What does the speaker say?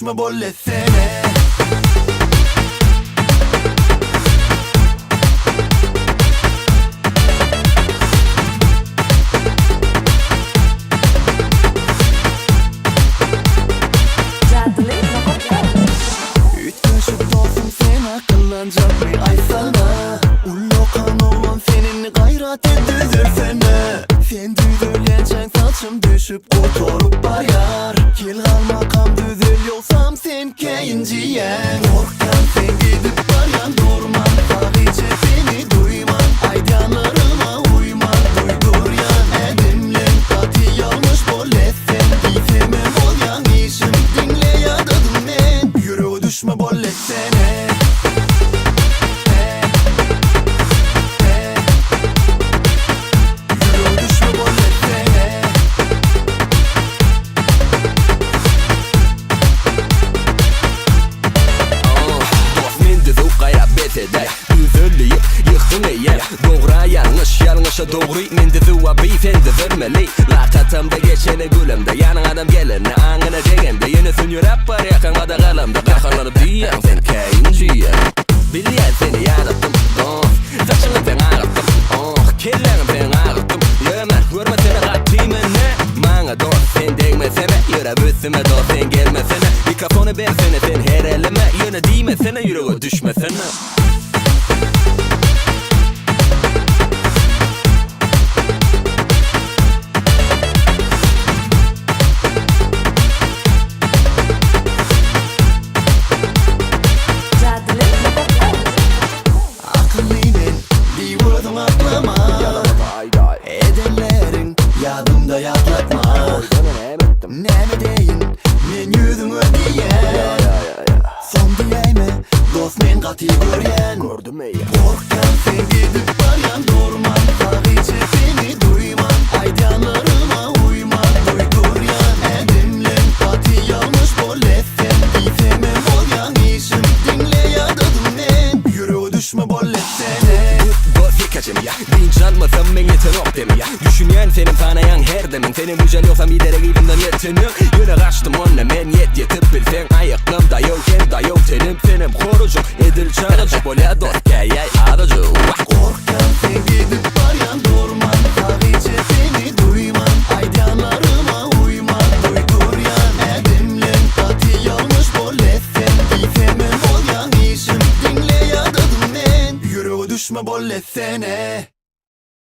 düşme bolletsene. Ütköşüp dolsun sen akıllanacak mı ay sana? Ullokan olan senin gayret edilir fene. Sen düdüleceksin saçım düşüp oturup bayar. Kil kalmakam düdül yolsam sen keyinciyen. Korktan sen gidip bayan durman. Sadece seni duyman. Aydanlarıma uyman. Duydur yan edimlen. Kati yanlış bolletsen. Gizemem ol yan işim. Dinle ya dadım men. Yüreğe düşme bolletsene. Üzülleyip yıktın eğer Doğra yanlış yanlışa doğru Mende zuva beyefendi vermeli Lakatamda geçene gülümde Yanın adam gelene anına degende Yine sünür hep var yakınmada kalımda Kalkanları diyen sen keyinciyen Bilyen seni yarattım Saçını ben ağırttım Kellerini ben ağırttım Yemen görme seni kattimene Bana dost sen değmesene Yürü büsüme dost sen gelmesene Mikrofonu versene sen her elime Yine değmesene yüreğe düşmesene. Edenlerin yadımda yatlatma. Ne mi deyin men yüzümü diyen. Son diyeyme dost men kategoriyen. Korktan sen gidip bayan durman. Sadece seni duyman. Aydanlarıma uyman. Duydur yan edimlen. Kati yanlış bolletsen. Gizemem ol yan işim. Dinle ya dadım men. Yüreğe düşme bolletsene. Kaçım ya Dinçanmasam ben yeter ok demi ya Düşünyen senin tanıyan her demin Senin güzel yoksa midere gibimden yetiniyor Yine kaçtım onunla men yetip bilsen Ayaklarımda yokken da yok tenim Senim korucuk edil çağırcuk Böyle dost gayay aracı Korkan sen gidip bayan durman. Sadece seni duyman. Aydanlarıma uyman. Duydur yan edimlen. Kati yanlış bolletsen. Gizemem ol yan işim. Dinle ya dadım men. Yüreğe düşme bolletsene.